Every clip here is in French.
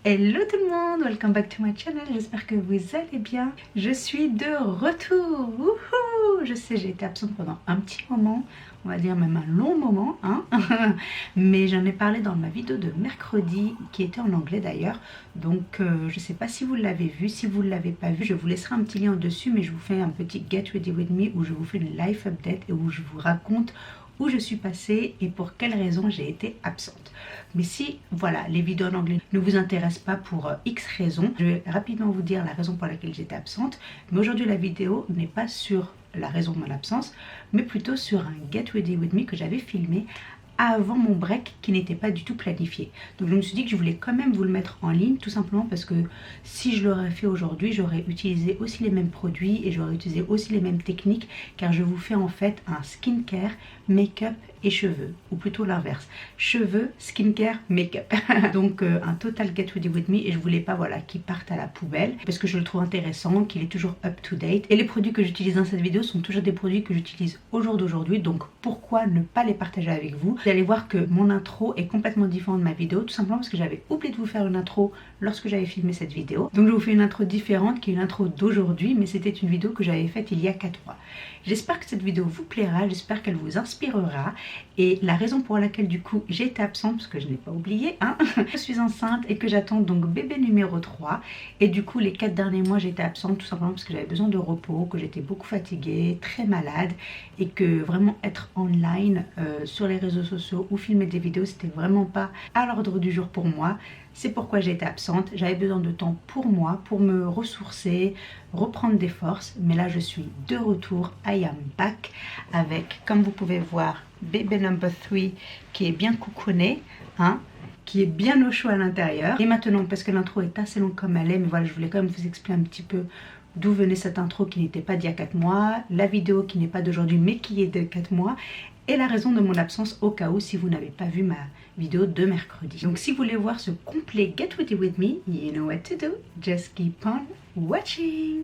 Hello tout le monde, welcome back to my channel, j'espère que vous allez bien. Je suis de retour, wouhou. Je sais, j'ai été absente pendant un petit moment, on va dire même un long moment, hein. Mais j'en ai parlé dans ma vidéo de mercredi, qui était en anglais d'ailleurs. Donc je sais pas si vous l'avez vu, si vous ne l'avez pas vu, je vous laisserai un petit lien au-dessus, mais je vous fais un petit Get Ready With Me où je vous fais une life update et où je vous raconte où je suis passée et pour quelles raisons j'ai été absente. Mais si, voilà, les vidéos en anglais ne vous intéressent pas pour X raisons, je vais rapidement vous dire la raison pour laquelle j'étais absente. Mais aujourd'hui, la vidéo n'est pas sur la raison de mon absence, mais plutôt sur un Get Ready With Me que j'avais filmé avant mon break qui n'était pas du tout planifié. Donc je me suis dit que je voulais quand même vous le mettre en ligne, tout simplement parce que si je l'aurais fait aujourd'hui, j'aurais utilisé aussi les mêmes produits et j'aurais utilisé aussi les mêmes techniques, car je vous fais en fait un skincare, make-up et cheveux, ou plutôt l'inverse, cheveux, skincare, make-up. Donc un total Get Ready With Me, et je voulais pas, voilà, qu'il parte à la poubelle parce que je le trouve intéressant, qu'il est toujours up to date, et les produits que j'utilise dans cette vidéo sont toujours des produits que j'utilise au jour d'aujourd'hui, donc pourquoi ne pas les partager avec vous. Vous allez voir que mon intro est complètement différente de ma vidéo, tout simplement parce que j'avais oublié de vous faire une intro lorsque j'avais filmé cette vidéo. Donc je vous fais une intro différente qui est une intro d'aujourd'hui, mais c'était une vidéo que j'avais faite il y a 4 mois. J'espère que cette vidéo vous plaira, j'espère qu'elle vous inspirera. Et la raison pour laquelle du coup j'ai été absente, parce que je n'ai pas oublié, hein, je suis enceinte et que j'attends donc bébé numéro 3. Et du coup les 4 derniers mois j'étais absente tout simplement parce que j'avais besoin de repos, que j'étais beaucoup fatiguée, très malade, et que vraiment être online sur les réseaux sociaux ou filmer des vidéos, c'était vraiment pas à l'ordre du jour pour moi. C'est pourquoi j'ai été absente, j'avais besoin de temps pour moi, pour me ressourcer, reprendre des forces. Mais là je suis de retour, I am back, avec, comme vous pouvez voir, bébé number 3 qui est bien coucouné, hein, qui est bien au chaud à l'intérieur. Et maintenant, parce que l'intro est assez longue comme elle est, mais voilà, je voulais quand même vous expliquer un petit peu d'où venait cette intro qui n'était pas d'il y a 4 mois, la vidéo qui n'est pas d'aujourd'hui mais qui est de 4 mois, et la raison de mon absence au cas où si vous n'avez pas vu ma vidéo de mercredi. Donc si vous voulez voir ce complet Get Ready With Me, you know what to do, just keep on watching.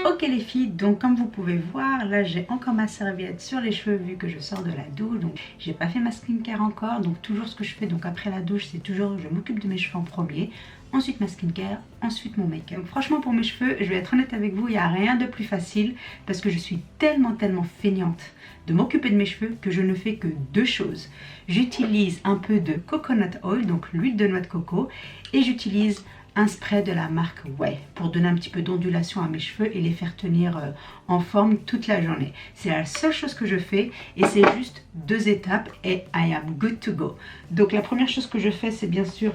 Ok les filles, donc comme vous pouvez voir, là j'ai encore ma serviette sur les cheveux vu que je sors de la douche. Donc j'ai pas fait ma skincare encore, donc toujours ce que je fais donc après la douche, c'est toujours je m'occupe de mes cheveux en premier, ensuite ma skincare, ensuite mon make-up. Franchement pour mes cheveux, je vais être honnête avec vous, il n'y a rien de plus facile parce que je suis tellement feignante de m'occuper de mes cheveux que je ne fais que 2 choses. J'utilise un peu de coconut oil, donc l'huile de noix de coco, et j'utilise un spray de la marque Way pour donner un petit peu d'ondulation à mes cheveux et les faire tenir en forme toute la journée. C'est la seule chose que je fais et c'est juste 2 étapes et I am good to go. Donc la première chose que je fais, c'est bien sûr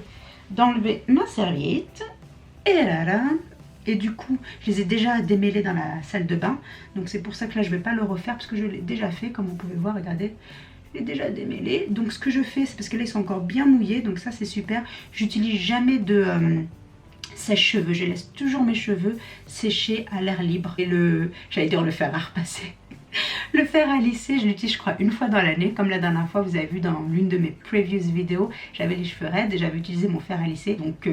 d'enlever ma serviette et là. Et du coup, je les ai déjà démêlés dans la salle de bain. Donc c'est pour ça que là, je ne vais pas le refaire parce que je l'ai déjà fait. Comme vous pouvez voir, regardez, je l'ai déjà démêlé. Donc ce que je fais, c'est parce que là, ils sont encore bien mouillés. Donc ça, c'est super. J'utilise jamais de sèche-cheveux. Je laisse toujours mes cheveux sécher à l'air libre. Et j'allais dire le fer à repasser. Le fer à lisser, je l'utilise je crois une fois dans l'année. Comme la dernière fois, vous avez vu dans l'une de mes previous vidéos, j'avais les cheveux raides et j'avais utilisé mon fer à lisser. Donc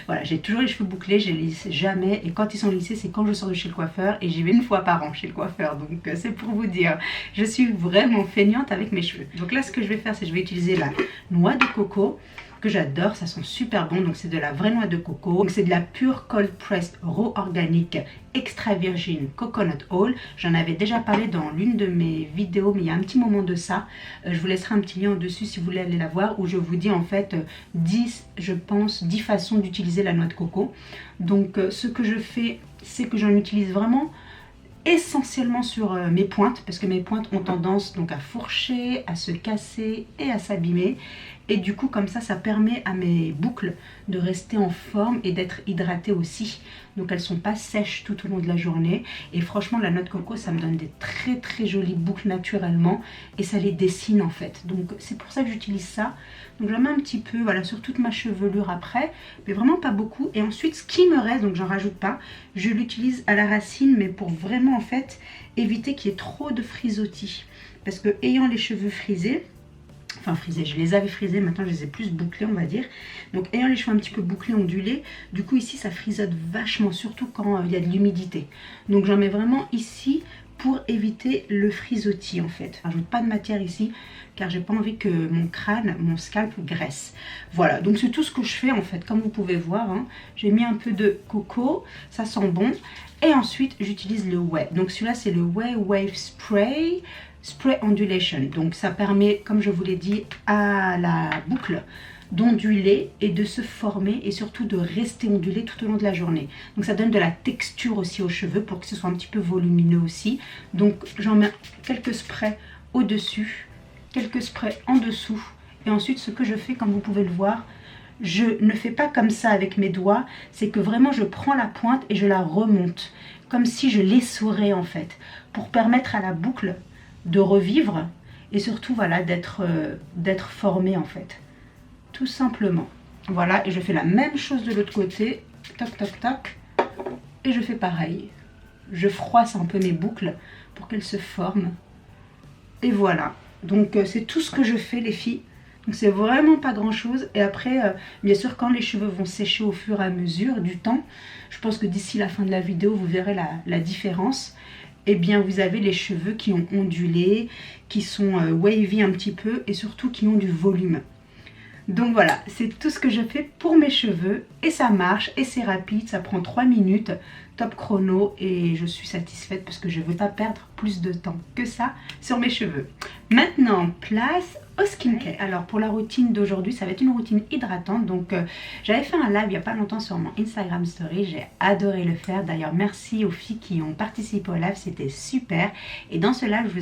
voilà, j'ai toujours les cheveux bouclés, je les lisse jamais. Et quand ils sont lissés, c'est quand je sors de chez le coiffeur. Et j'y vais une fois par an chez le coiffeur. Donc c'est pour vous dire, je suis vraiment feignante avec mes cheveux. Donc là, ce que je vais faire, c'est que je vais utiliser la noix de coco, que j'adore, ça sent super bon. Donc c'est de la vraie noix de coco, donc c'est de la pure cold pressed raw organique extra virgin coconut oil. J'en avais déjà parlé dans l'une de mes vidéos, mais il y a un petit moment de ça. Je vous laisserai un petit lien au dessus si vous voulez aller la voir, où je vous dis en fait 10 façons d'utiliser la noix de coco. Donc ce que je fais, c'est que j'en utilise vraiment essentiellement sur mes pointes, parce que mes pointes ont tendance donc à fourcher, à se casser et à s'abîmer. Et du coup, comme ça permet à mes boucles de rester en forme et d'être hydratées aussi. Donc elles sont pas sèches tout au long de la journée. Et franchement, la noix de coco, ça me donne des très jolies boucles naturellement. Et ça les dessine en fait. Donc c'est pour ça que j'utilise ça. Donc j'en mets un petit peu, voilà, sur toute ma chevelure après. Mais vraiment pas beaucoup. Et ensuite, ce qui me reste, donc j'en rajoute pas, je l'utilise à la racine. Mais pour vraiment en fait éviter qu'il y ait trop de frisottis. Parce que ayant les cheveux frisés, enfin frisés, je les avais frisés, maintenant je les ai plus bouclés on va dire. Donc ayant les cheveux un petit peu bouclés, ondulés, du coup ici ça frisote vachement, surtout quand il y a de l'humidité. Donc j'en mets vraiment ici pour éviter le frisottis en fait. Je rajoute pas de matière ici car j'ai pas envie que mon crâne, mon scalp graisse. Voilà, donc c'est tout ce que je fais en fait, comme vous pouvez voir. Hein. J'ai mis un peu de coco, ça sent bon. Et ensuite j'utilise le Ouai. Donc celui-là c'est le Ouai Wave Spray Ondulation. Donc ça permet, comme je vous l'ai dit, à la boucle d'onduler et de se former et surtout de rester ondulé tout au long de la journée. Donc ça donne de la texture aussi aux cheveux pour que ce soit un petit peu volumineux aussi. Donc j'en mets quelques sprays au-dessus, quelques sprays en dessous. Et ensuite ce que je fais, comme vous pouvez le voir, je ne fais pas comme ça avec mes doigts, c'est que vraiment je prends la pointe et je la remonte, comme si je l'essorais en fait, pour permettre à la boucle de revivre et surtout voilà d'être formée en fait. Tout simplement. Voilà, et je fais la même chose de l'autre côté. Toc, toc, toc. Et je fais pareil. Je froisse un peu mes boucles pour qu'elles se forment. Et voilà. Donc c'est tout ce que je fais les filles. Donc c'est vraiment pas grand chose. Et après, bien sûr, quand les cheveux vont sécher au fur et à mesure du temps, je pense que d'ici la fin de la vidéo, vous verrez la différence. Eh bien, vous avez les cheveux qui ont ondulé, qui sont wavy un petit peu et surtout qui ont du volume. Donc voilà, c'est tout ce que je fais pour mes cheveux et ça marche et c'est rapide, ça prend 3 minutes, top chrono et je suis satisfaite parce que je ne veux pas perdre plus de temps que ça sur mes cheveux. Maintenant, place au skincare. Alors pour la routine d'aujourd'hui, ça va être une routine hydratante. Donc j'avais fait un live il n'y a pas longtemps sur mon Instagram story, j'ai adoré le faire. D'ailleurs merci aux filles qui ont participé au live, c'était super. Et dans ce live,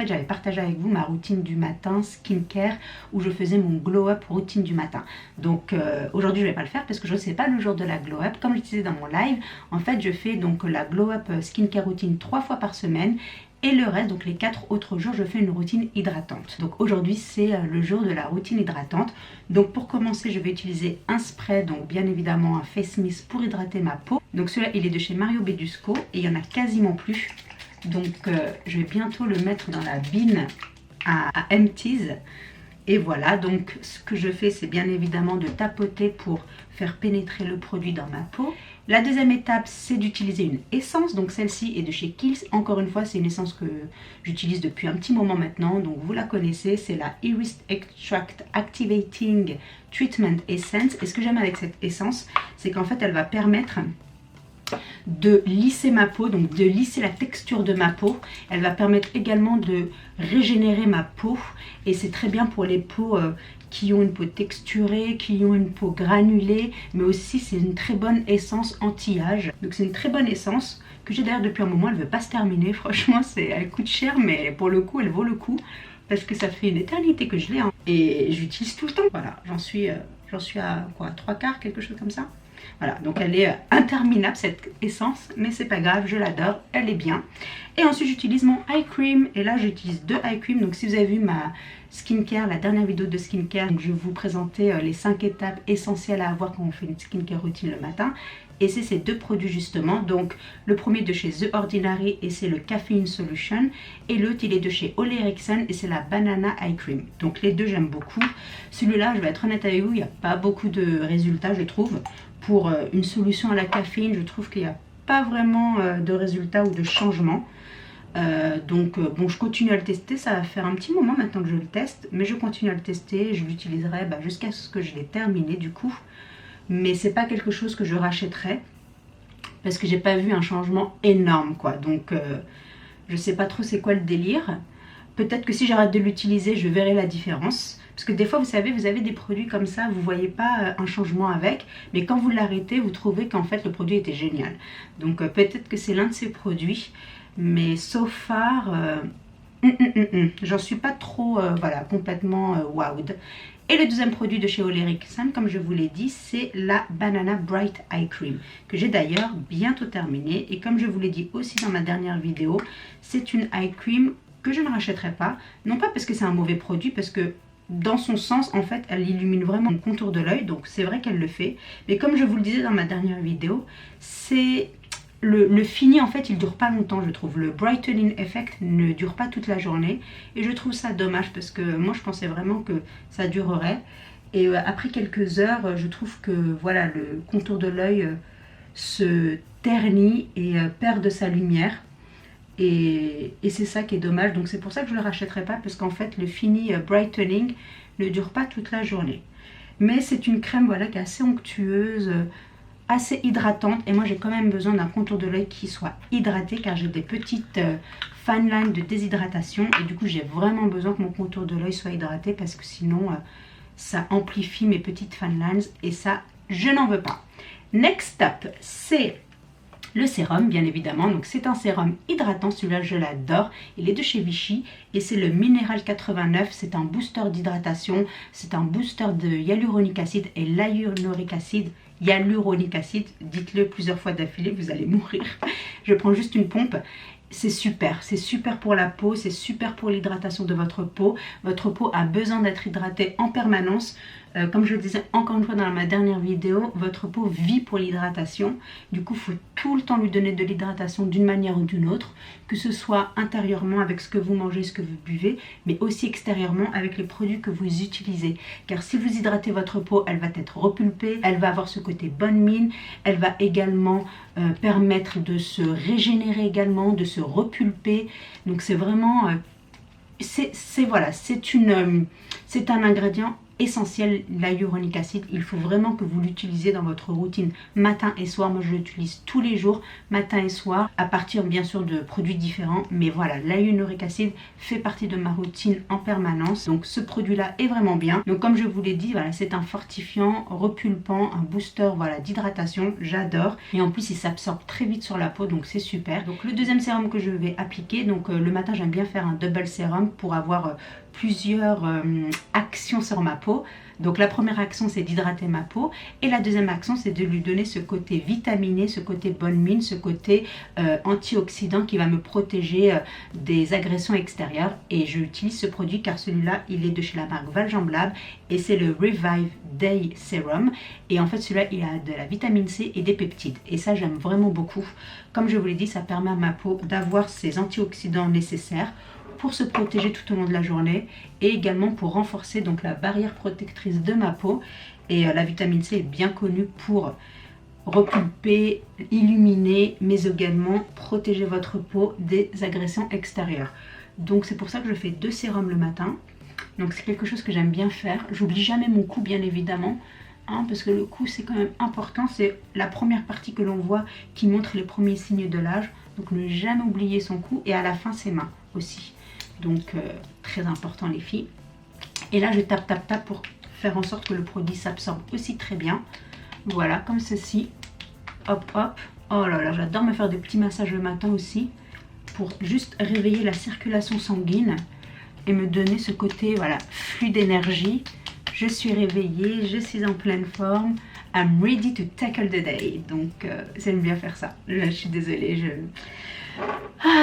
j'avais partagé avec vous ma routine du matin skincare où je faisais mon glow up routine du matin. Donc aujourd'hui je ne vais pas le faire parce que je ne sais pas le jour de la glow up. Comme je disais dans mon live, en fait je fais donc la glow up skincare routine 3 fois par semaine. Et le reste, donc les 4 autres jours, je fais une routine hydratante. Donc aujourd'hui, c'est le jour de la routine hydratante. Donc pour commencer, je vais utiliser un spray, donc bien évidemment un face mist pour hydrater ma peau. Donc celui-là, il est de chez Mario Badescu et il n'y en a quasiment plus. Donc je vais bientôt le mettre dans la bin à empties. Et voilà, donc ce que je fais, c'est bien évidemment de tapoter pour faire pénétrer le produit dans ma peau. La deuxième étape, c'est d'utiliser une essence. Donc celle-ci est de chez Kiehl's. Encore une fois, c'est une essence que j'utilise depuis un petit moment maintenant. Donc vous la connaissez, c'est la Iris Extract Activating Treatment Essence. Et ce que j'aime avec cette essence, c'est qu'en fait, elle va permettre de lisser ma peau, donc de lisser la texture de ma peau. Elle va permettre également de régénérer ma peau et c'est très bien pour les peaux qui ont une peau texturée, qui ont une peau granulée, mais aussi c'est une très bonne essence anti-âge. Donc c'est une très bonne essence que j'ai d'ailleurs depuis un moment, elle ne veut pas se terminer, franchement elle coûte cher mais pour le coup elle vaut le coup parce que ça fait une éternité que je l'ai hein. Et j'utilise tout le temps. Voilà, j'en suis à quoi, 3/4, quelque chose comme ça. Voilà, donc elle est interminable cette essence, mais c'est pas grave, je l'adore, elle est bien. Et ensuite j'utilise mon eye cream, et là j'utilise 2 eye cream. Donc si vous avez vu ma skincare, la dernière vidéo de skincare, je vais vous présenter les 5 étapes essentielles à avoir quand on fait une skincare routine le matin. Et c'est ces 2 produits justement, donc le premier de chez The Ordinary et c'est le Caffeine Solution. Et l'autre il est de chez Ole Henriksen et c'est la Banana Eye Cream. Donc les deux j'aime beaucoup. Celui-là, je vais être honnête avec vous, il n'y a pas beaucoup de résultats je trouve. Pour une solution à la caféine, je trouve qu'il n'y a pas vraiment de résultats ou de changement. Bon, je continue à le tester, ça va faire un petit moment maintenant que je le teste, mais je continue à le tester, je l'utiliserai jusqu'à ce que je l'ai terminé du coup. Mais c'est pas quelque chose que je rachèterai parce que j'ai pas vu un changement énorme quoi. Donc je sais pas trop c'est quoi le délire. Peut-être que si j'arrête de l'utiliser, je verrai la différence. Parce que des fois, vous savez, vous avez des produits comme ça, vous ne voyez pas un changement avec. Mais quand vous l'arrêtez, vous trouvez qu'en fait, le produit était génial. Donc peut-être que c'est l'un de ces produits. Mais so far, j'en suis pas trop, voilà, complètement wowed. Et le deuxième produit de chez Ole Henriksen, comme je vous l'ai dit, c'est la Banana Bright Eye Cream. Que j'ai d'ailleurs bientôt terminé. Et comme je vous l'ai dit aussi dans ma dernière vidéo, c'est une eye cream que je ne rachèterai pas. Non pas parce que c'est un mauvais produit, parce que dans son sens, en fait, elle illumine vraiment le contour de l'œil. Donc c'est vrai qu'elle le fait. Mais comme je vous le disais dans ma dernière vidéo, c'est... Le fini, en fait, il dure pas longtemps, je trouve. Le brightening effect ne dure pas toute la journée. Et je trouve ça dommage parce que moi, je pensais vraiment que ça durerait. Et après quelques heures, je trouve que voilà, le contour de l'œil se ternit et perd de sa lumière. Et c'est ça qui est dommage. Donc c'est pour ça que je ne le rachèterai pas, parce qu'en fait le fini brightening ne dure pas toute la journée. Mais c'est une crème voilà, qui est assez onctueuse, assez hydratante. Et moi j'ai quand même besoin d'un contour de l'œil qui soit hydraté, car j'ai des petites fine lines de déshydratation. Et du coup j'ai vraiment besoin que mon contour de l'œil soit hydraté, parce que sinon ça amplifie mes petites fine lines. Et ça, je n'en veux pas. Next up, c'est le sérum, bien évidemment. Donc c'est un sérum hydratant, celui-là je l'adore. Il est de chez Vichy et c'est le Mineral 89. C'est un booster d'hydratation, c'est un booster de hyaluronique acide. Et l'hyaluronique acide, dites-le plusieurs fois d'affilée, vous allez mourir. Je prends juste une pompe. C'est super pour la peau, c'est super pour l'hydratation de votre peau. Votre peau a besoin d'être hydratée en permanence. Comme je le disais encore une fois dans ma dernière vidéo, votre peau vit pour l'hydratation. Du coup, il faut tout le temps lui donner de l'hydratation d'une manière ou d'une autre, que ce soit intérieurement avec ce que vous mangez, ce que vous buvez, mais aussi extérieurement avec les produits que vous utilisez. Car si vous hydratez votre peau, elle va être repulpée, elle va avoir ce côté bonne mine, elle va également permettre de se régénérer également, de se repulper. Donc c'est vraiment, c'est un ingrédient essentiel, l'hyaluronique acide. Il faut vraiment que vous l'utilisiez dans votre routine matin et soir. Moi je l'utilise tous les jours, matin et soir, à partir bien sûr de produits différents, mais voilà, l'hyaluronique acide fait partie de ma routine en permanence. Donc ce produit là est vraiment bien. Donc comme je vous l'ai dit, voilà, c'est un fortifiant, repulpant, un booster voilà, d'hydratation, j'adore. Et en plus il s'absorbe très vite sur la peau, donc c'est super. Donc le deuxième sérum que je vais appliquer, donc le matin j'aime bien faire un double sérum pour avoir plusieurs actions sur ma peau. Donc la première action c'est d'hydrater ma peau et la deuxième action c'est de lui donner ce côté vitaminé, ce côté bonne mine, ce côté antioxydant qui va me protéger des agressions extérieures. Et j'utilise ce produit car celui-là il est de chez la marque Valjean Lab et c'est le Revive Day Serum. Et en fait celui-là il a de la vitamine C et des peptides et ça j'aime vraiment beaucoup. Comme je vous l'ai dit, ça permet à ma peau d'avoir ces antioxydants nécessaires pour se protéger tout au long de la journée et également pour renforcer donc la barrière protectrice de ma peau. Et la vitamine C est bien connue pour repulper, illuminer, mais également protéger votre peau des agressions extérieures. Donc c'est pour ça que je fais 2 sérums le matin. Donc c'est quelque chose que j'aime bien faire. J'oublie jamais mon cou bien évidemment, hein, parce que le cou c'est quand même important. C'est la première partie que l'on voit qui montre les premiers signes de l'âge. Donc ne jamais oublier son cou et à la fin ses mains aussi. Donc très important les filles. Et là je tape pour faire en sorte que le produit s'absorbe aussi très bien. Voilà, comme ceci. Hop hop. Oh là là, j'adore me faire des petits massages le matin aussi pour juste réveiller la circulation sanguine et me donner ce côté voilà, flux d'énergie. Je suis réveillée, je suis en pleine forme. I'm ready to tackle the day. Donc j'aime bien faire ça. Là, je suis désolée,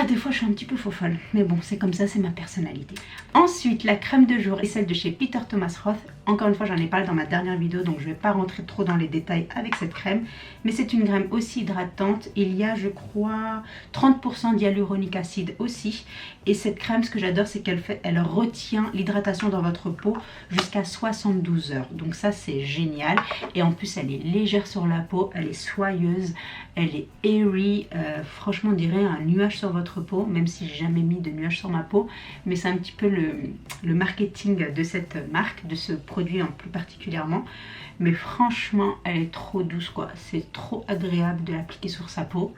des fois je suis un petit peu faux folle, mais bon c'est comme ça, c'est ma personnalité. Ensuite la crème de jour est celle de chez Peter Thomas Roth. Encore une fois j'en ai parlé dans ma dernière vidéo, donc je ne vais pas rentrer trop dans les détails avec cette crème, mais c'est une crème aussi hydratante. Il y a je crois 30% d'hyaluronique acide aussi, et cette crème ce que j'adore c'est elle retient l'hydratation dans votre peau jusqu'à 72 heures, donc ça c'est génial. Et en plus elle est légère sur la peau, elle est soyeuse, elle est airy, franchement on dirait un nuage sur votre peau, même si j'ai jamais mis de nuage sur ma peau, mais c'est un petit peu le marketing de cette marque, de ce produit en plus particulièrement. Mais franchement elle est trop douce quoi, c'est trop agréable de l'appliquer sur sa peau.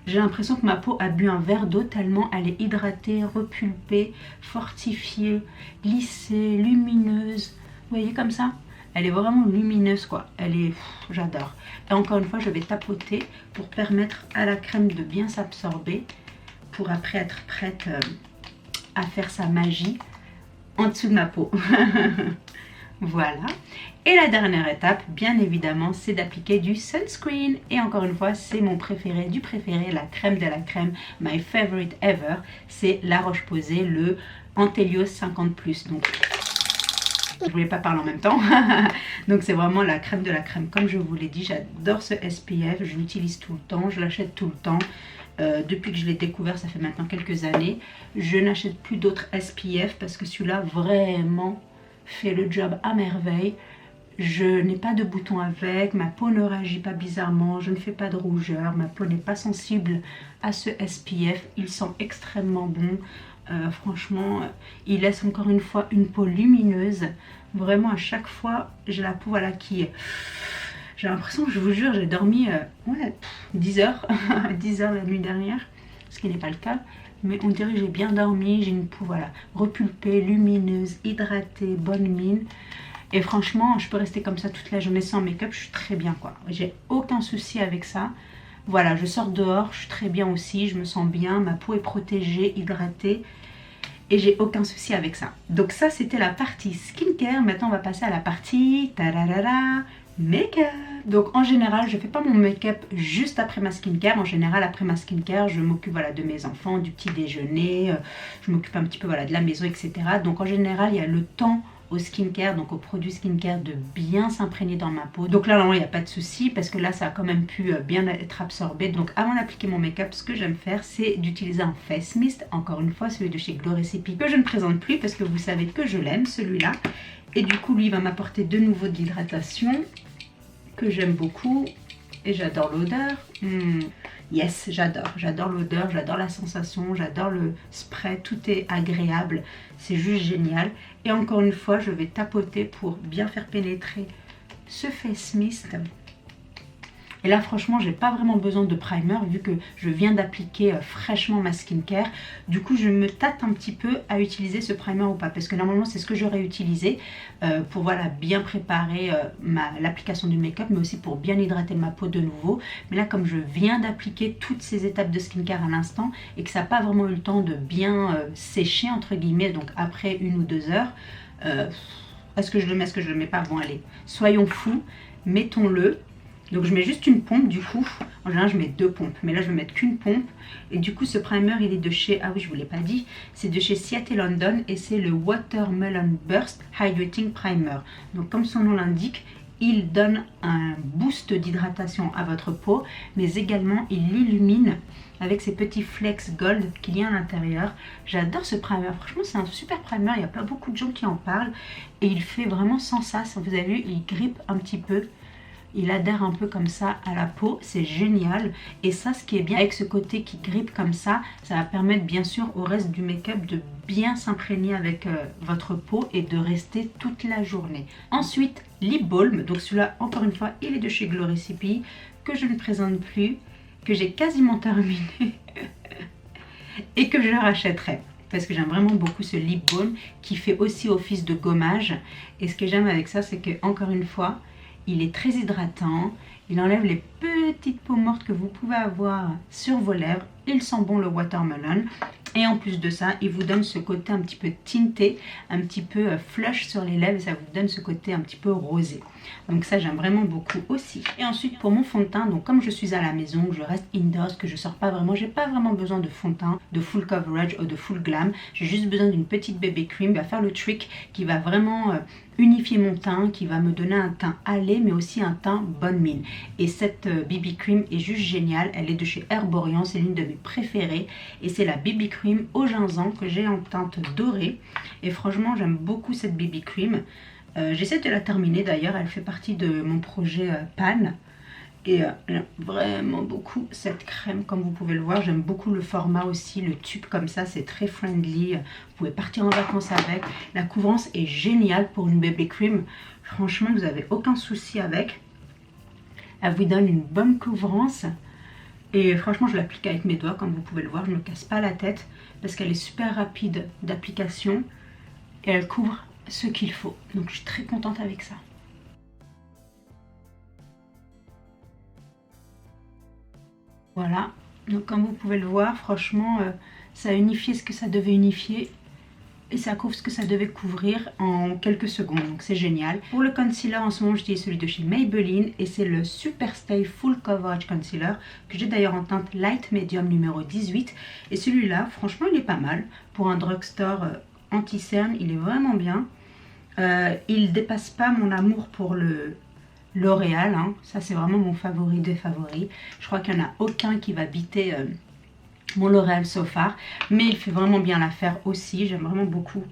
J'ai l'impression que ma peau a bu un verre d'eau tellement elle est hydratée, repulpée, fortifiée, lissée, lumineuse. Vous voyez comme ça? Elle est vraiment lumineuse quoi, elle est... j'adore. Et encore une fois je vais tapoter pour permettre à la crème de bien s'absorber pour après être prête à faire sa magie en dessous de ma peau. Voilà. Et la dernière étape, bien évidemment, c'est d'appliquer du sunscreen. Et encore une fois, c'est mon préféré du préféré, la crème de la crème, my favorite ever. C'est La Roche-Posay, le Antelios 50+. Donc, je voulais pas parler en même temps. Donc c'est vraiment la crème de la crème. Comme je vous l'ai dit, j'adore ce SPF. Je l'utilise tout le temps, je l'achète tout le temps. Depuis que je l'ai découvert, ça fait maintenant quelques années. Je n'achète plus d'autres SPF parce que celui-là vraiment fait le job à merveille. Je n'ai pas de boutons avec, ma peau ne réagit pas bizarrement, je ne fais pas de rougeur, ma peau n'est pas sensible à ce SPF, il sent extrêmement bon. Franchement, il laisse encore une fois une peau lumineuse. Vraiment à chaque fois, j'ai la peau voilà, qui... J'ai l'impression, je vous jure, j'ai dormi ouais, 10 heures, 10 heures la nuit dernière, ce qui n'est pas le cas. Mais on dirait que j'ai bien dormi, j'ai une peau voilà, repulpée, lumineuse, hydratée, bonne mine. Et franchement, je peux rester comme ça toute la journée sans make-up, je suis très bien quoi. J'ai aucun souci avec ça. Voilà, je sors dehors, je suis très bien aussi, je me sens bien, ma peau est protégée, hydratée. Et j'ai aucun souci avec ça. Donc ça, c'était la partie skincare. Maintenant, on va passer à la partie make-up. Donc en général, je fais pas mon make-up juste après ma skincare. En général, après ma skincare, je m'occupe voilà, de mes enfants, du petit déjeuner. Je m'occupe un petit peu voilà, de la maison, etc. Donc en général, il y a le temps au skincare, donc aux produits skincare, de bien s'imprégner dans ma peau. Donc là, il n'y a pas de souci parce que là, ça a quand même pu bien être absorbé. Donc avant d'appliquer mon make-up, ce que j'aime faire, c'est d'utiliser un face mist. Encore une fois, celui de chez Glow Recipe que je ne présente plus parce que vous savez que je l'aime, celui-là. Et du coup, lui, il va m'apporter de nouveau de l'hydratation que j'aime beaucoup. Et j'adore l'odeur. Yes, j'adore l'odeur, j'adore la sensation, j'adore le spray, tout est agréable, c'est juste génial. Et encore une fois, je vais tapoter pour bien faire pénétrer ce face mist. Et là franchement, j'ai pas vraiment besoin de primer vu que je viens d'appliquer fraîchement ma skincare. Du coup, je me tâte un petit peu à utiliser ce primer ou pas. Parce que normalement, c'est ce que j'aurais utilisé pour voilà, bien préparer l'application du make-up. Mais aussi pour bien hydrater ma peau de nouveau. Mais là, comme je viens d'appliquer toutes ces étapes de skincare à l'instant et que ça n'a pas vraiment eu le temps de bien sécher entre guillemets. Donc après 1 ou 2 heures. Est-ce que je le mets, est-ce que je le mets pas? Bon allez, soyons fous, mettons-le. Donc je mets juste une pompe du coup, en général je mets 2 pompes, mais là je vais mettre qu'une pompe. Et du coup ce primer il est de chez, ah oui je vous l'ai pas dit, c'est de chez Seattle London et c'est le Watermelon Burst Hydrating Primer. Donc comme son nom l'indique, il donne un boost d'hydratation à votre peau, mais également il l'illumine avec ces petits flecks gold qu'il y a à l'intérieur. J'adore ce primer, franchement c'est un super primer, il n'y a pas beaucoup de gens qui en parlent. Et il fait vraiment sans sas, vous avez vu, il grippe un petit peu. Il adhère un peu comme ça à la peau, c'est génial. Et ça, ce qui est bien avec ce côté qui grippe comme ça va permettre bien sûr au reste du make-up de bien s'imprégner avec votre peau et de rester toute la journée. Ensuite, lip balm. Donc celui-là, encore une fois, il est de chez Glow Recipe, que je ne présente plus, que j'ai quasiment terminé et que je rachèterai. Parce que j'aime vraiment beaucoup ce lip balm qui fait aussi office de gommage. Et ce que j'aime avec ça, c'est que encore une fois, il est très hydratant, il enlève les petites peaux mortes que vous pouvez avoir sur vos lèvres. Il sent bon le watermelon. Et en plus de ça, il vous donne ce côté un petit peu tinté, un petit peu flush sur les lèvres. Ça vous donne ce côté un petit peu rosé. Donc ça, j'aime vraiment beaucoup aussi. Et ensuite, pour mon fond de teint, donc comme je suis à la maison, je reste indoors, que je sors pas vraiment, j'ai pas vraiment besoin de fond de teint, de full coverage ou de full glam. J'ai juste besoin d'une petite BB cream qui va faire le trick, qui va vraiment unifier mon teint, qui va me donner un teint allé, mais aussi un teint bonne mine. Et cette BB cream est juste géniale. Elle est de chez Herborian, c'est l'une de mes préférées. Et c'est la BB cream au gingembre que j'ai en teinte dorée. Et franchement, j'aime beaucoup cette BB cream. J'essaie de la terminer d'ailleurs, elle fait partie de mon projet Pan. Et j'aime vraiment beaucoup cette crème, comme vous pouvez le voir. J'aime beaucoup le format aussi, le tube comme ça, c'est très friendly. Vous pouvez partir en vacances avec. La couvrance est géniale pour une BB cream. Franchement, vous n'avez aucun souci avec. Elle vous donne une bonne couvrance. Et franchement, je l'applique avec mes doigts, comme vous pouvez le voir. Je ne me casse pas la tête parce qu'elle est super rapide d'application. Et elle couvre ce qu'il faut. Donc je suis très contente avec ça. Voilà, donc comme vous pouvez le voir, franchement, ça a unifié ce que ça devait unifier et ça couvre ce que ça devait couvrir en quelques secondes, donc c'est génial. Pour le concealer, en ce moment, j'utilise celui de chez Maybelline et c'est le Super Stay Full Coverage Concealer que j'ai d'ailleurs en teinte Light Medium numéro 18. Et celui-là, franchement, il est pas mal. Pour un drugstore anti-cerne, il est vraiment bien. Il dépasse pas mon amour pour le L'Oréal, hein. Ça c'est vraiment mon favori des favoris. Je crois qu'il n'y en a aucun qui va biter mon L'Oréal so far. Mais il fait vraiment bien l'affaire aussi, j'aime vraiment beaucoup.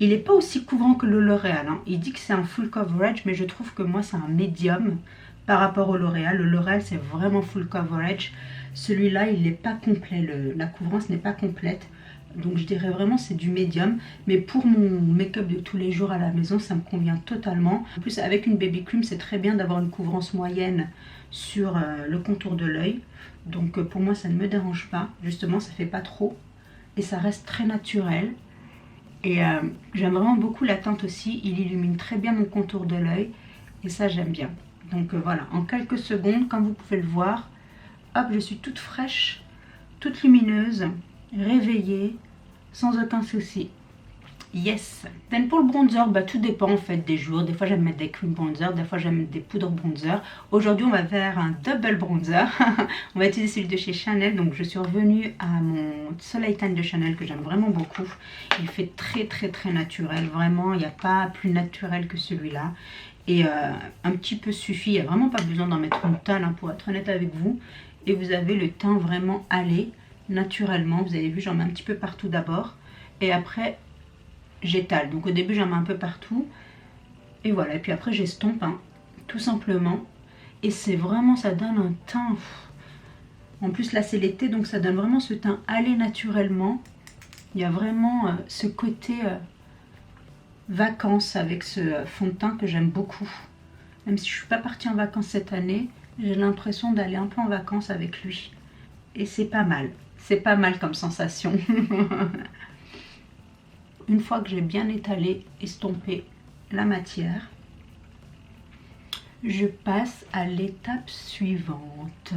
Il n'est pas aussi couvrant que le L'Oréal, hein. Il dit que c'est un full coverage, mais je trouve que moi c'est un médium par rapport au L'Oréal. Le L'Oréal c'est vraiment full coverage. Celui-là il n'est pas complet, la couvrance n'est pas complète. Donc je dirais vraiment c'est du médium. Mais pour mon make-up de tous les jours à la maison, ça me convient totalement. En plus avec une baby cream, c'est très bien d'avoir une couvrance moyenne sur le contour de l'œil. Donc pour moi ça ne me dérange pas. Justement ça fait pas trop. Et ça reste très naturel. Et j'aime vraiment beaucoup la teinte aussi, il illumine très bien mon contour de l'œil et ça j'aime bien. Donc voilà, en quelques secondes, comme vous pouvez le voir, hop, je suis toute fraîche, toute lumineuse, réveillée, sans aucun souci. Yes. Then pour le bronzer, bah, tout dépend en fait des jours. Des fois j'aime mettre des cream bronzer, des fois j'aime mettre des poudres bronzer. Aujourd'hui on va faire un double bronzer. On va utiliser celui de chez Chanel. Donc je suis revenue à mon Soleil Tan de Chanel que j'aime vraiment beaucoup. Il fait très très très naturel. Vraiment il n'y a pas plus naturel que celui-là. Et un petit peu suffit. Il n'y a vraiment pas besoin d'en mettre une tonne, hein, pour être honnête avec vous. Et vous avez le teint vraiment allé naturellement. Vous avez vu, j'en mets un petit peu partout d'abord. Et après j'étale. Donc au début j'en mets un peu partout. Et voilà. Et puis après j'estompe, hein, tout simplement. Et c'est vraiment, ça donne un teint. En plus là c'est l'été, donc ça donne vraiment ce teint allé naturellement. Il y a vraiment ce côté vacances avec ce fond de teint que j'aime beaucoup. Même si je ne suis pas partie en vacances cette année, j'ai l'impression d'aller un peu en vacances avec lui. Et c'est pas mal. C'est pas mal comme sensation. Une fois que j'ai bien étalé, estompé la matière, je passe à l'étape suivante.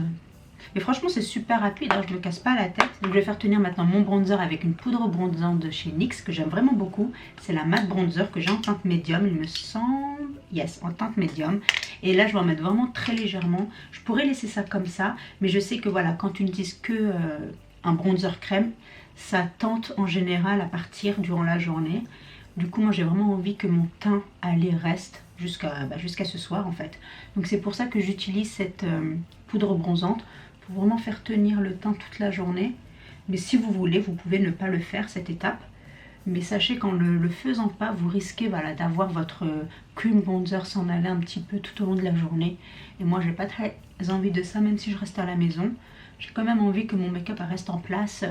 Et franchement c'est super rapide, hein, je ne me casse pas la tête. Donc je vais faire tenir maintenant mon bronzer avec une poudre bronzante de chez NYX que j'aime vraiment beaucoup. C'est la matte bronzer que j'ai en teinte médium, il me semble. Yes, en teinte médium. Et là je vais en mettre vraiment très légèrement. Je pourrais laisser ça comme ça, mais je sais que voilà, quand tu n'utilises que un bronzer crème, ça tente en général à partir durant la journée. Du coup moi j'ai vraiment envie que mon teint allé reste jusqu'à ce soir en fait. Donc c'est pour ça que j'utilise cette poudre bronzante pour vraiment faire tenir le teint toute la journée. Mais si vous voulez, vous pouvez ne pas le faire cette étape. Mais sachez qu'en le faisant pas, vous risquez voilà, d'avoir votre cream bronzer s'en aller un petit peu tout au long de la journée. Et moi j'ai pas très envie de ça, même si je reste à la maison. J'ai quand même envie que mon make-up reste en place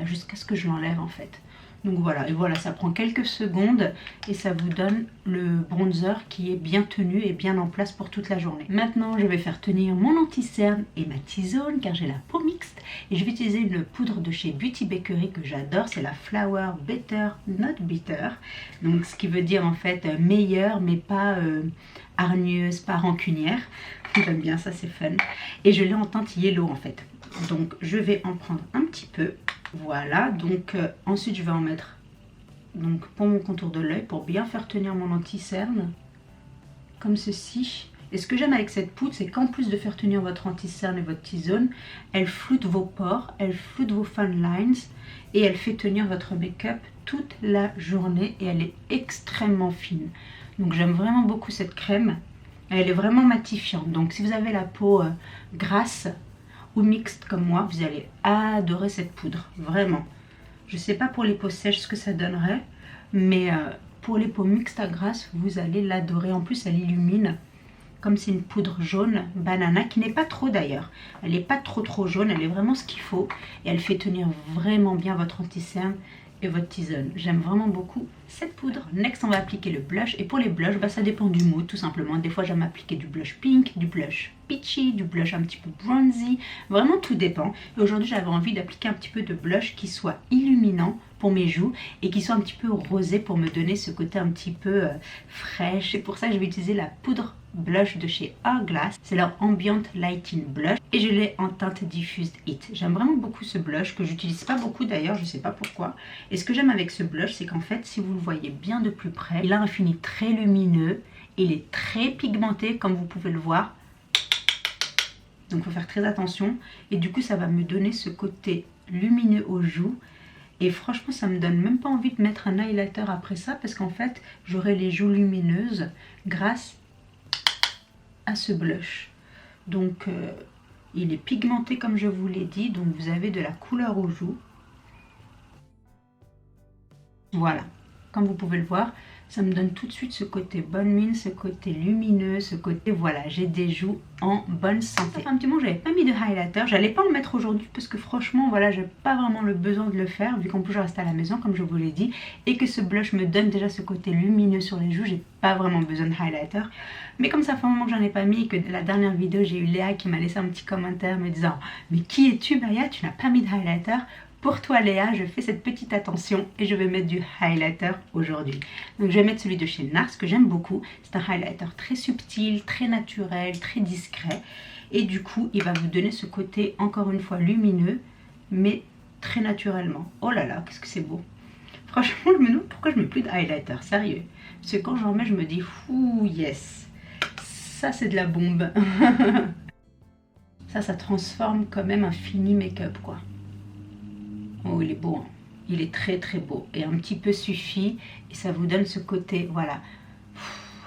jusqu'à ce que je l'enlève en fait. Donc voilà, et voilà, ça prend quelques secondes et ça vous donne le bronzer qui est bien tenu et bien en place pour toute la journée. Maintenant, je vais faire tenir mon anti-cerne et ma T-zone car j'ai la peau mixte et je vais utiliser une poudre de chez Beauty Bakery que j'adore, c'est la Flower Better Not Bitter. Donc ce qui veut dire en fait meilleure mais pas hargneuse, pas rancunière. J'aime bien ça, c'est fun. Et je l'ai en teinte yellow en fait. Donc je vais en prendre un petit peu. Voilà, donc ensuite je vais en mettre donc pour mon contour de l'œil pour bien faire tenir mon anti-cerne comme ceci. Et ce que j'aime avec cette poudre, c'est qu'en plus de faire tenir votre anti-cerne et votre T-zone, elle floute vos pores, elle floute vos fine lines et elle fait tenir votre make-up toute la journée et elle est extrêmement fine. Donc j'aime vraiment beaucoup cette crème, elle est vraiment matifiante. Donc si vous avez la peau grasse ou mixte comme moi, vous allez adorer cette poudre, vraiment. Je sais pas pour les peaux sèches ce que ça donnerait, mais pour les peaux mixtes à grasse, vous allez l'adorer. En plus, elle illumine comme c'est une poudre jaune banana, qui n'est pas trop d'ailleurs. Elle n'est pas trop jaune, elle est vraiment ce qu'il faut. Et elle fait tenir vraiment bien votre anti-cerne et votre T-zone. J'aime vraiment beaucoup cette poudre. Next, on va appliquer le blush. Et pour les blushs, ça dépend du mood tout simplement. Des fois, j'aime appliquer du blush pink, du blush peachy, du blush un petit peu bronzy. Vraiment, tout dépend. Et aujourd'hui, j'avais envie d'appliquer un petit peu de blush qui soit illuminant pour mes joues et qui soit un petit peu rosé pour me donner ce côté un petit peu fraîche. C'est pour ça que je vais utiliser la poudre blush de chez Hourglass. C'est leur Ambient Lighting Blush et je l'ai en teinte Diffused It. J'aime vraiment beaucoup ce blush que j'utilise pas beaucoup d'ailleurs, je sais pas pourquoi. Et ce que j'aime avec ce blush, c'est qu'en fait, si vous le voyez bien de plus près, il a un fini très lumineux, il est très pigmenté comme vous pouvez le voir. Donc il faut faire très attention et du coup ça va me donner ce côté lumineux aux joues. Et franchement, ça me donne même pas envie de mettre un highlighter après ça parce qu'en fait, j'aurai les joues lumineuses grâce à ce blush. Donc, il est pigmenté comme je vous l'ai dit. Donc, vous avez de la couleur aux joues. Voilà. comme vous pouvez le voir, ça me donne tout de suite ce côté bonne mine, ce côté lumineux, ce côté, voilà, j'ai des joues en bonne santé. Ça fait un petit moment, j'avais pas mis de highlighter, j'allais pas en mettre aujourd'hui parce que franchement, voilà, j'ai pas vraiment le besoin de le faire vu qu'en plus je reste à la maison, comme je vous l'ai dit, et que ce blush me donne déjà ce côté lumineux sur les joues, j'ai pas vraiment besoin de highlighter. Mais comme ça fait un moment que j'en ai pas mis et que la dernière vidéo, j'ai eu Léa qui m'a laissé un petit commentaire me disant « Mais qui es-tu, Maya? Tu n'as pas mis de highlighter ?» Pour toi Léa, je fais cette petite attention et je vais mettre du highlighter aujourd'hui. Donc je vais mettre celui de chez NARS que j'aime beaucoup. C'est un highlighter très subtil, très naturel, très discret. Et du coup, il va vous donner ce côté encore une fois lumineux, mais très naturellement. Oh là là, qu'est-ce que c'est beau. Franchement, je me demande pourquoi je mets plus de highlighter, sérieux. Parce que quand j'en mets, je me dis, ouh yes, ça c'est de la bombe. Ça transforme quand même un fini make-up quoi. Oh, il est beau, hein. Il est très très beau et un petit peu suffit et ça vous donne ce côté, voilà,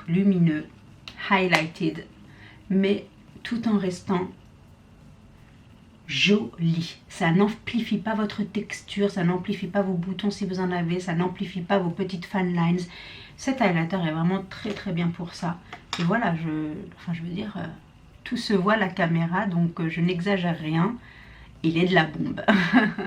lumineux, highlighted, mais tout en restant joli. Ça n'amplifie pas votre texture, ça n'amplifie pas vos boutons si vous en avez, ça n'amplifie pas vos petites fan lines. Cet highlighter est vraiment très très bien pour ça. Et voilà, je veux dire, tout se voit à la caméra, donc je n'exagère rien. Il est de la bombe.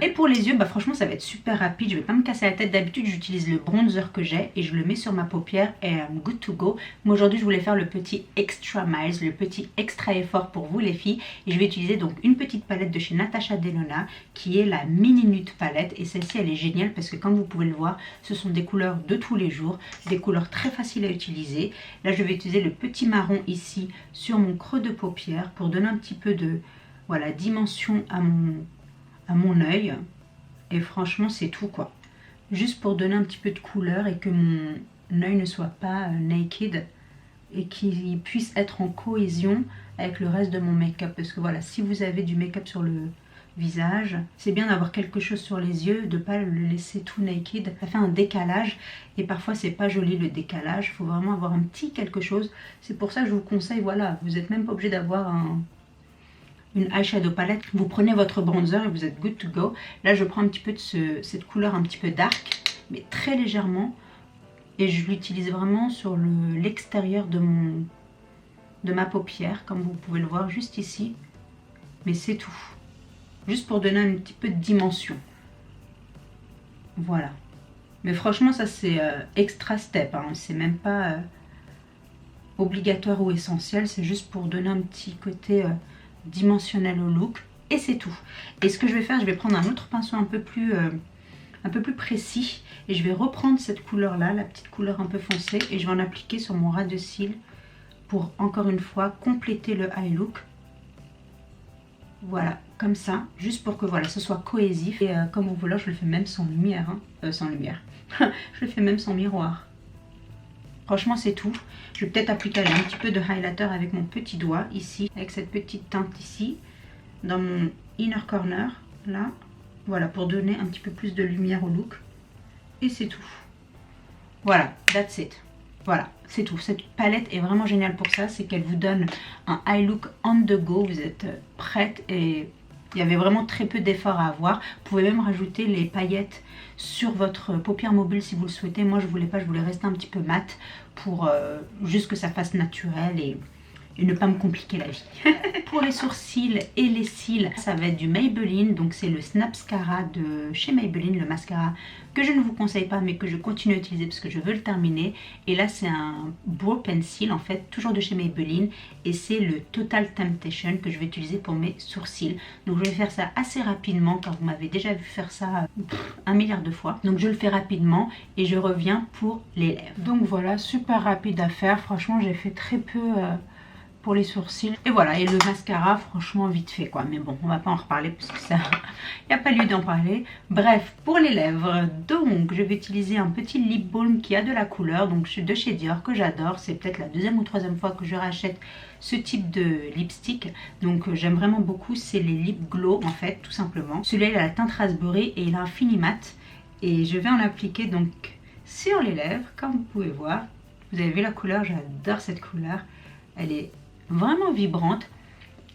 Et pour les yeux, bah franchement ça va être super rapide, je vais pas me casser la tête. D'habitude j'utilise le bronzer que j'ai et je le mets sur ma paupière et I'm good to go. Mais aujourd'hui je voulais faire le petit extra miles, le petit extra effort pour vous les filles. Et je vais utiliser donc une petite palette de chez Natasha Denona qui est la Mini Nude palette. Et celle-ci elle est géniale parce que comme vous pouvez le voir, ce sont des couleurs de tous les jours, des couleurs très faciles à utiliser. Là je vais utiliser le petit marron ici sur mon creux de paupière pour donner un petit peu de... voilà, dimension à mon œil. Et franchement, c'est tout quoi. Juste pour donner un petit peu de couleur et que mon œil ne soit pas naked. Et qu'il puisse être en cohésion avec le reste de mon make-up. Parce que voilà, si vous avez du make-up sur le visage, c'est bien d'avoir quelque chose sur les yeux, de ne pas le laisser tout naked. Ça fait un décalage. Et parfois, c'est pas joli le décalage. Il faut vraiment avoir un petit quelque chose. C'est pour ça que je vous conseille, voilà, vous n'êtes même pas obligé d'avoir une eyeshadow palette, vous prenez votre bronzer et vous êtes good to go. Là je prends un petit peu de cette couleur un petit peu dark, mais très légèrement, et je l'utilise vraiment sur l'extérieur de ma paupière, comme vous pouvez le voir juste ici, mais c'est tout, juste pour donner un petit peu de dimension. Voilà, mais franchement ça c'est extra step, hein. C'est même pas obligatoire ou essentiel, c'est juste pour donner un petit côté dimensionnel au look et c'est tout. Et ce que je vais faire, je vais prendre un autre pinceau un peu plus précis et je vais reprendre cette couleur là, la petite couleur un peu foncée, et je vais en appliquer sur mon ras de cils pour encore une fois compléter le eye look. Voilà, comme ça, juste pour que voilà, ce soit cohésif. Et comme vous voulez, je le fais même sans lumière, hein. Sans lumière, je le fais même sans miroir. Franchement c'est tout. Je vais peut-être appliquer un petit peu de highlighter avec mon petit doigt ici, avec cette petite teinte ici, dans mon inner corner, là. Voilà, pour donner un petit peu plus de lumière au look. Et c'est tout. Voilà, that's it. Voilà, c'est tout. Cette palette est vraiment géniale pour ça, c'est qu'elle vous donne un eye look on the go. Vous êtes prête et il y avait vraiment très peu d'efforts à avoir. Vous pouvez même rajouter les paillettes sur votre paupière mobile si vous le souhaitez. Moi je voulais pas, je voulais rester un petit peu mat pour juste que ça fasse naturel et ne pas me compliquer la vie. Pour les sourcils et les cils, ça va être du Maybelline. Donc c'est le Snapscara de chez Maybelline, le mascara que je ne vous conseille pas mais que je continue à utiliser parce que je veux le terminer. Et là c'est un Brow Pencil en fait, toujours de chez Maybelline, et c'est le Total Temptation que je vais utiliser pour mes sourcils. Donc je vais faire ça assez rapidement car vous m'avez déjà vu faire ça un milliard de fois. Donc je le fais rapidement et je reviens pour les lèvres. Donc voilà, super rapide à faire. Franchement j'ai fait très peu pour les sourcils. Et voilà, et le mascara, franchement, vite fait, quoi. Mais bon, on va pas en reparler parce que ça, il n'y a pas lieu d'en parler. Bref, pour les lèvres, donc, je vais utiliser un petit lip balm qui a de la couleur. Donc, de chez Dior, que j'adore. C'est peut-être la deuxième ou troisième fois que je rachète ce type de lipstick. Donc, j'aime vraiment beaucoup. C'est les Lip Glow, en fait, tout simplement. Celui-là, il a la teinte raspberry et il a un fini mat. Et je vais en appliquer, donc, sur les lèvres, comme vous pouvez voir. Vous avez vu la couleur, j'adore cette couleur. Elle est vraiment vibrante.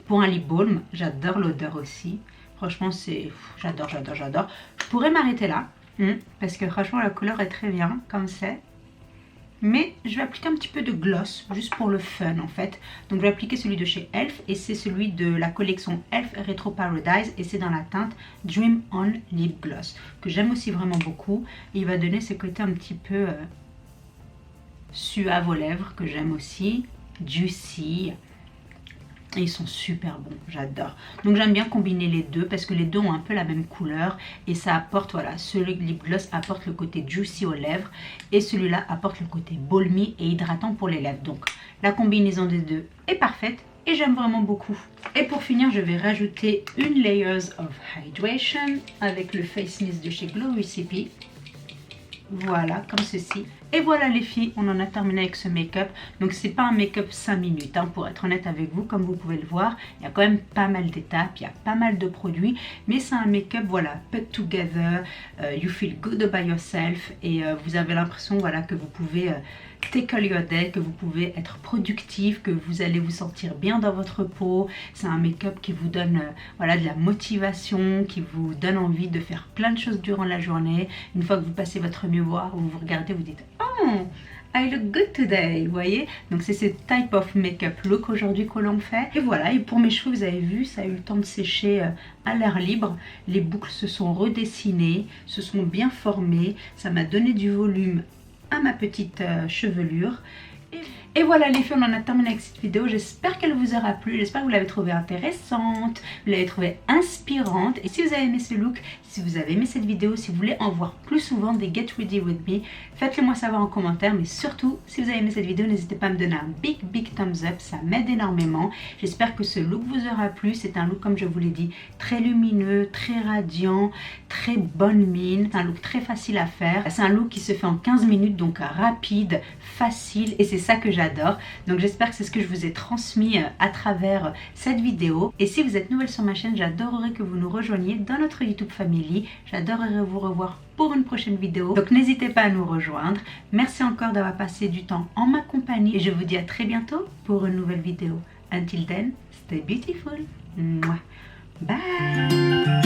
Pour un lip balm, j'adore l'odeur aussi. Franchement, c'est... j'adore, j'adore, j'adore. Je pourrais m'arrêter là, Parce que franchement la couleur est très bien comme c'est. Mais je vais appliquer un petit peu de gloss, juste pour le fun en fait. Donc je vais appliquer celui de chez Elf et c'est celui de la collection Elf Retro Paradise et c'est dans la teinte Dream On Lip Gloss que j'aime aussi vraiment beaucoup. Et il va donner ce côté un petit peu suave aux lèvres que j'aime aussi, juicy. Et ils sont super bons, j'adore. Donc j'aime bien combiner les deux parce que les deux ont un peu la même couleur et ça apporte, voilà, ce lip gloss apporte le côté juicy aux lèvres et celui-là apporte le côté balmy et hydratant pour les lèvres. Donc la combinaison des deux est parfaite et j'aime vraiment beaucoup. Et pour finir, je vais rajouter une Layers of Hydration avec le Face Mist de chez Glow Recipe. Voilà, comme ceci. Et voilà les filles, on en a terminé avec ce make-up. Donc c'est pas un make-up 5 minutes, hein, pour être honnête avec vous. Comme vous pouvez le voir, il y a quand même pas mal d'étapes, il y a pas mal de produits. Mais c'est un make-up, voilà, put together, you feel good by yourself. Et vous avez l'impression, voilà, que vous pouvez tackle your day, que vous pouvez être productif, que vous allez vous sentir bien dans votre peau. C'est un make-up qui vous donne voilà, de la motivation, qui vous donne envie de faire plein de choses durant la journée. Une fois que vous passez votre miroir, vous vous regardez, vous dites « Oh, I look good today », vous voyez. Donc c'est ce type of make-up look aujourd'hui que l'on fait. Et voilà, et pour mes cheveux, vous avez vu, ça a eu le temps de sécher à l'air libre. Les boucles se sont redessinées, se sont bien formées. Ça m'a donné du volume à ma petite chevelure. Et voilà les filles, on en a terminé avec cette vidéo. J'espère qu'elle vous aura plu, j'espère que vous l'avez trouvée intéressante, vous l'avez trouvée inspirante. Et si vous avez aimé ce look, si vous avez aimé cette vidéo, si vous voulez en voir plus souvent des Get Ready With Me, faites-le moi savoir en commentaire. Mais surtout, si vous avez aimé cette vidéo, n'hésitez pas à me donner un big thumbs up, ça m'aide énormément. J'espère que ce look vous aura plu. C'est un look, comme je vous l'ai dit, très lumineux, très radiant, très bonne mine. C'est un look très facile à faire. C'est un look qui se fait en 15 minutes, donc rapide, facile, et c'est ça que j'adore. Donc j'espère que c'est ce que je vous ai transmis à travers cette vidéo. Et si vous êtes nouvelle sur ma chaîne, j'adorerais que vous nous rejoigniez dans notre YouTube Family. J'adorerais vous revoir pour une prochaine vidéo. Donc n'hésitez pas à nous rejoindre. Merci encore d'avoir passé du temps en ma compagnie. Et je vous dis à très bientôt pour une nouvelle vidéo. Until then, stay beautiful. Mouah. Bye.